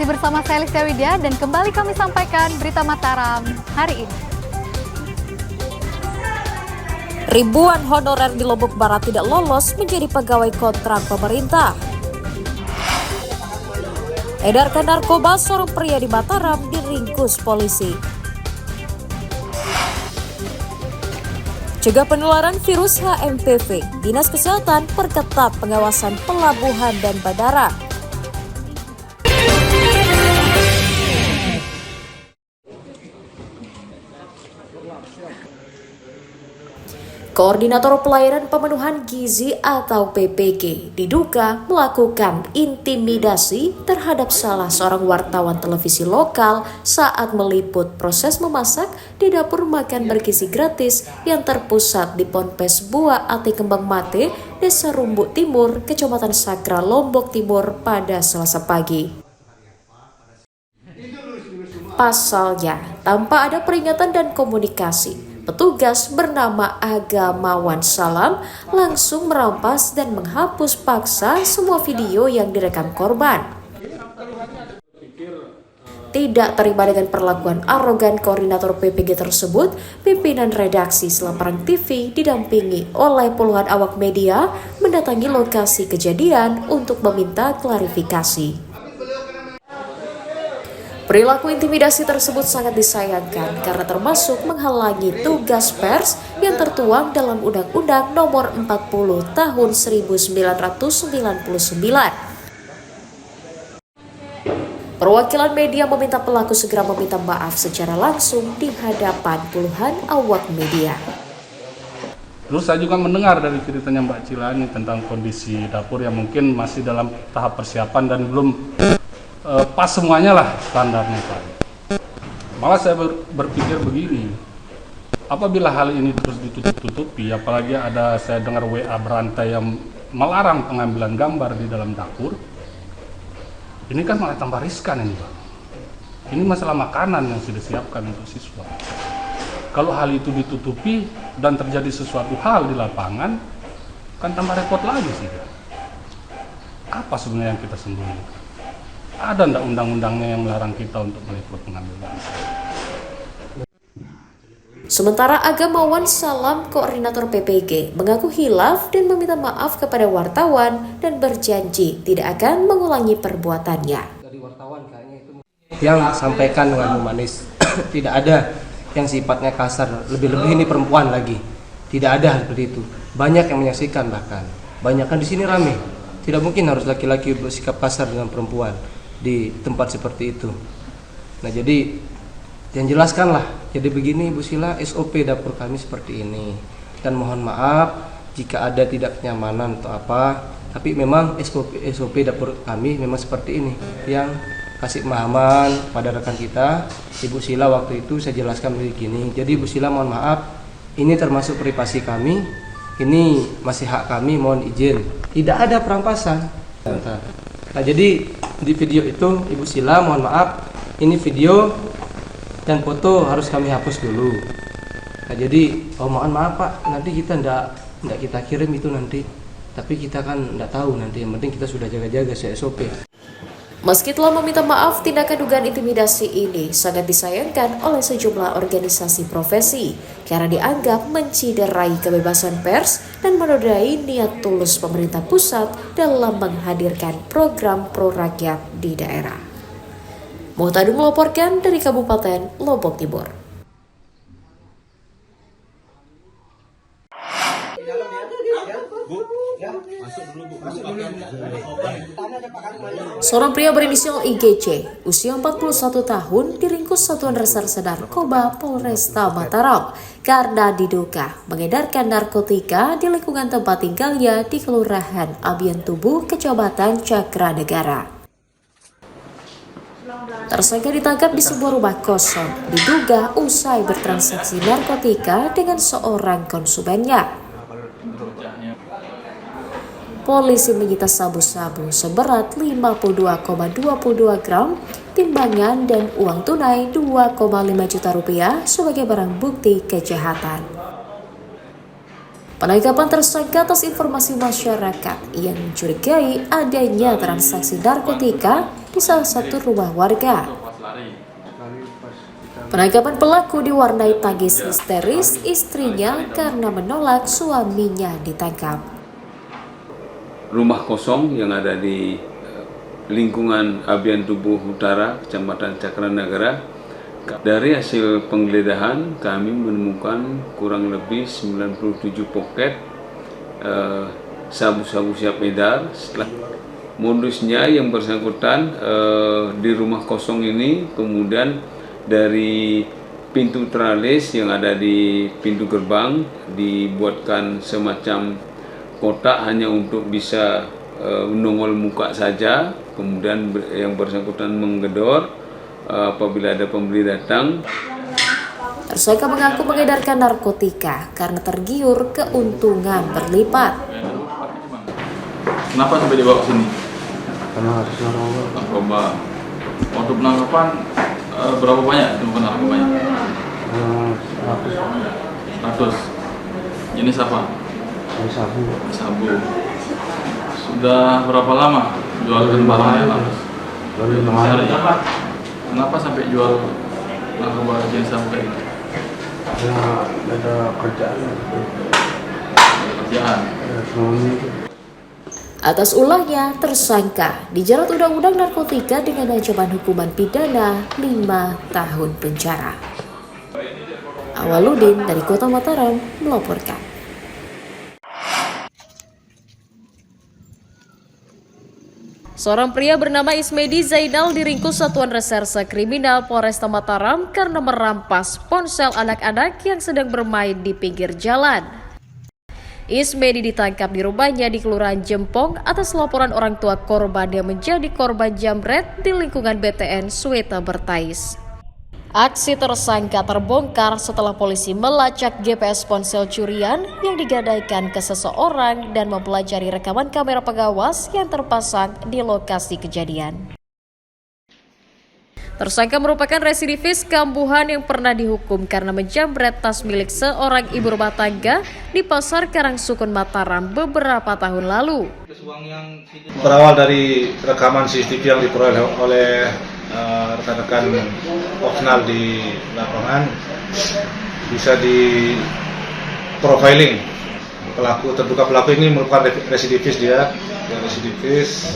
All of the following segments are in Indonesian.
Masih bersama saya Listia Widya dan kembali kami sampaikan berita Mataram hari ini. Ribuan honorer di Lombok Barat tidak lolos menjadi pegawai kontrak pemerintah. Edarkan narkoba, seorang pria di Mataram diringkus polisi. Cegah penularan virus HMPV, Dinas Kesehatan perketat pengawasan pelabuhan dan bandara. Koordinator Pelayanan Pemenuhan Gizi atau PPG diduga melakukan intimidasi terhadap salah seorang wartawan televisi lokal saat meliput proses memasak di dapur makan bergizi gratis yang terpusat di Ponpes Bua Ati Kembang Mate, Desa Rumbuk Timur, Kecamatan Sakra, Lombok Timur pada Selasa pagi. Pasalnya, tanpa ada peringatan dan komunikasi, petugas bernama Agamawan Salam langsung merampas dan menghapus paksa semua video yang direkam korban. Tidak terima dengan perlakuan arogan koordinator PPG tersebut, pimpinan redaksi Selaparang TV didampingi oleh puluhan awak media mendatangi lokasi kejadian untuk meminta klarifikasi. Perilaku intimidasi tersebut sangat disayangkan karena termasuk menghalangi tugas pers yang tertuang dalam Undang-Undang Nomor 40 Tahun 1999. Perwakilan media meminta pelaku segera meminta maaf secara langsung di hadapan puluhan awak media. Terus saya juga mendengar dari ceritanya Mbak Cilani tentang kondisi dapur yang mungkin masih dalam tahap persiapan dan belum pas semuanya lah standarnya Pak. Malah saya berpikir begini, apabila hal ini terus ditutup-tutupi, apalagi ada saya dengar WA berantai yang melarang pengambilan gambar di dalam dapur, ini kan malah tambah riskan ini Pak. Ini masalah makanan yang sudah disiapkan untuk siswa. Kalau hal itu ditutupi dan terjadi sesuatu hal di lapangan, kan tambah repot lagi sih. Apa sebenarnya yang kita sembunyikan? Ada enggak undang-undangnya yang melarang kita untuk meliput pengambilan? Sementara Agamawan Salam, koordinator PPG, mengaku hilaf dan meminta maaf kepada wartawan dan berjanji tidak akan mengulangi perbuatannya. Dari wartawan kayaknya itu yang sampaikan dengan humanis, tidak ada yang sifatnya kasar, lebih-lebih ini perempuan lagi, tidak ada seperti itu. Banyak yang menyaksikan, bahkan banyak kan di sini rame. Tidak mungkin harus laki-laki bersikap kasar dengan perempuan di tempat seperti itu. Nah, jadi yang jelaskanlah. Jadi begini Bu Sila, SOP dapur kami seperti ini. Dan mohon maaf jika ada tidak kenyamanan atau apa, tapi memang SOP dapur kami memang seperti ini. Yang kasih pemahaman pada rekan kita, Ibu Sila waktu itu saya jelaskan begini. Jadi Bu Sila mohon maaf, ini termasuk privasi kami. Ini masih hak kami, mohon izin. Tidak ada perampasan. Nah, jadi di video itu Ibu Sila mohon maaf, ini video dan foto harus kami hapus dulu. Nah, jadi mohon maaf Pak, nanti kita ndak kita kirim itu nanti. Tapi kita kan ndak tahu nanti, yang penting kita sudah jaga-jaga SOP. Meski telah meminta maaf, tindakan dugaan intimidasi ini sangat disayangkan oleh sejumlah organisasi profesi karena dianggap menciderai kebebasan pers dan menodai niat tulus pemerintah pusat dalam menghadirkan program pro rakyat di daerah. Muhtadung melaporkan dari Kabupaten Lombok Timur. Seorang pria berinisial IGC, usia 41 tahun, diringkus Satuan Reserse Narkoba Polresta Mataram karena diduga mengedarkan narkotika di lingkungan tempat tinggalnya di Kelurahan Abian Tubuh, Kecamatan Cakra Negara. Tersangka ditangkap di sebuah rumah kosong, diduga usai bertransaksi narkotika dengan seorang konsumennya. Polisi menyita sabu-sabu seberat 52,22 gram, timbangan dan uang tunai 2,5 juta rupiah sebagai barang bukti kejahatan. Penangkapan tersangka atas informasi masyarakat yang mencurigai adanya transaksi narkotika di salah satu rumah warga. Penangkapan pelaku diwarnai tangis histeris istrinya karena menolak suaminya ditangkap. Rumah kosong yang ada di lingkungan Abian Tubuh Utara, Kecamatan Cakranagara. Dari hasil penggeledahan kami menemukan kurang lebih 97 poket sabu-sabu siap edar. Setelah modusnya yang bersangkutan di rumah kosong ini, kemudian dari pintu teralis yang ada di pintu gerbang dibuatkan semacam kotak hanya untuk bisa menongol muka saja, kemudian yang bersangkutan menggedor apabila ada pembeli datang. Tersangka mengaku mengedarkan narkotika karena tergiur keuntungan berlipat. Kenapa sampai dibawa ke sini? Karena harus Narkoba. Waktu penangkapan berapa banyak ditemukan narkobanya? 100. Jenis apa? sabu. Sabu. Sudah berapa lama jualkan barangnya? Sehari. Kenapa sampai jual narkoba jenis sabu kayak gitu? Ya, ada kerjaan. Atas ulahnya, tersangka dijerat Undang-Undang Narkotika dengan ancaman hukuman pidana 5 tahun penjara. Awaludin dari Kota Mataram melaporkan. Seorang pria bernama Ismedi Zainal diringkus Satuan Reserse Kriminal Polresta Mataram karena merampas ponsel anak-anak yang sedang bermain di pinggir jalan. Ismedi ditangkap di rumahnya di Kelurahan Jempong atas laporan orang tua korban yang menjadi korban jambret di lingkungan BTN Sweta Bertais. Aksi tersangka terbongkar setelah polisi melacak GPS ponsel curian yang digadaikan ke seseorang dan mempelajari rekaman kamera pengawas yang terpasang di lokasi kejadian. Tersangka merupakan residivis kambuhan yang pernah dihukum karena menjambret tas milik seorang ibu rumah tangga di Pasar Karangsukun Mataram beberapa tahun lalu. Berawal dari rekaman CCTV yang diperoleh oleh rekan-rekan opsional di lapangan, bisa di profiling pelaku. Terduga pelaku ini merupakan residivis, dia residivis.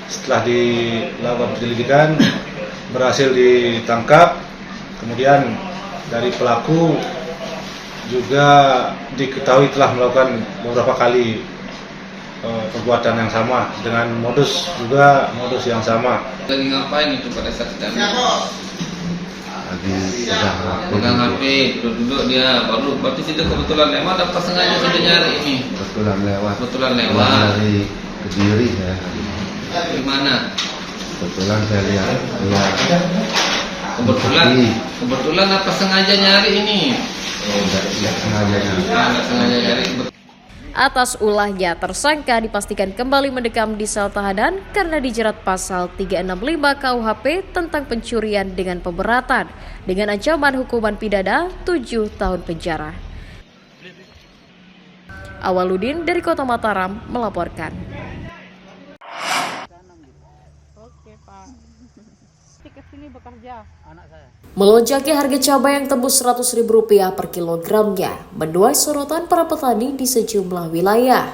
Setelah dilakukan penyelidikan berhasil ditangkap. Kemudian dari pelaku juga diketahui telah melakukan beberapa kali perbuatan yang sama dengan modus yang sama. Lagi ngapain itu pada saat itu? Lagi pegang HP, duduk dia baru berarti tidak kebetulan lewat apa sengaja sudah nyari ini? Kebetulan lewat. Dari Kediri saya. Di mana? Kebetulan saya lihat. Kebetulan apa sengaja nyari ini? Tidak sengaja nyari. Nggak sengaja nyari. Atas ulahnya, tersangka dipastikan kembali mendekam di sel tahanan karena dijerat pasal 365 KUHP tentang pencurian dengan pemberatan dengan ancaman hukuman pidana 7 tahun penjara. Awaludin dari Kota Mataram melaporkan. Melonjaknya harga cabai yang tembus Rp100.000 per kilogramnya menuai sorotan para petani di sejumlah wilayah.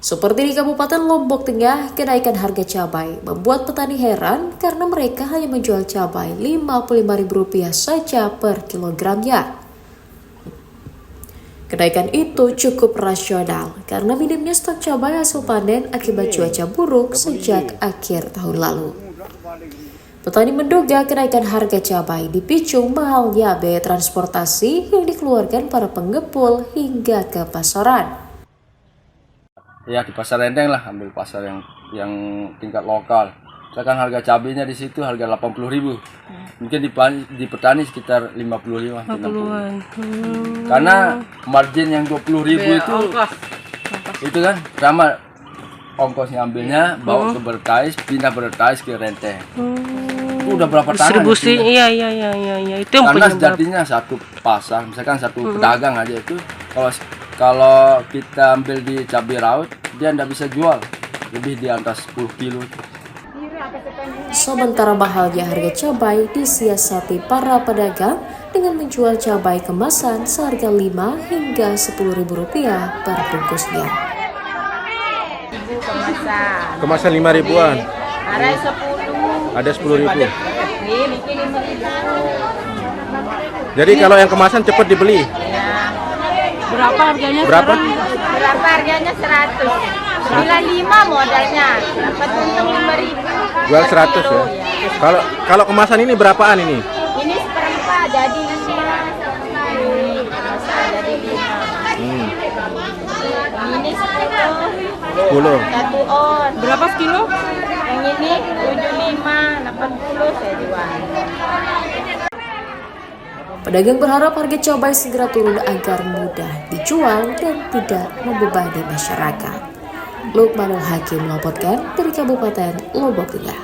Seperti di Kabupaten Lombok Tengah, kenaikan harga cabai membuat petani heran karena mereka hanya menjual cabai Rp55.000 saja per kilogramnya. Kenaikan itu cukup rasional karena minimnya stok cabai hasil panen akibat cuaca buruk sejak akhir tahun lalu. Petani menduga kenaikan harga cabai dipicu mahalnya biaya transportasi yang dikeluarkan para pengepul hingga ke pasaran. Ya di pasar Rendeng lah, ambil pasar yang tingkat lokal. Misalkan harga cabainya di situ harga 80.000. Mungkin di petani sekitar 55 60. Karena margin yang 20.000 itu kan sama ongkosnya ambilnya bawa ke Bertais, pindah Bertais ke Renteng. udah berapa tangan distribusi, iya itu yang karena penyebab. sejatinya satu pasar, misalkan satu pedagang aja itu kalau kita ambil di cabai rawit dia nggak bisa jual lebih di atas 10 kilo. Sementara mahalnya harga cabai disiasati para pedagang dengan menjual cabai kemasan seharga 5 hingga 10.000 rupiah per bungkusnya. Kemasan 5 ribuan. Ada 10 ribu. Jadi kalau yang kemasan cepat dibeli. Berapa harganya? Berapa? Berapa harganya? 100. 95 modalnya. Dapat untung 5.000. Jual 100 ya. Kalau kemasan ini berapaan ini? Ini seperempat jadi 5. Ini kemasan jadi 5. Ini 10. 10. 1 on. Berapa kilo? Yang ini 75, 80 saya jual. Pedagang berharap harga cabai segera turun agar mudah dijual dan tidak membebani masyarakat. Lukmanul Hakim melaporkan dari Kabupaten Lombok Tengah.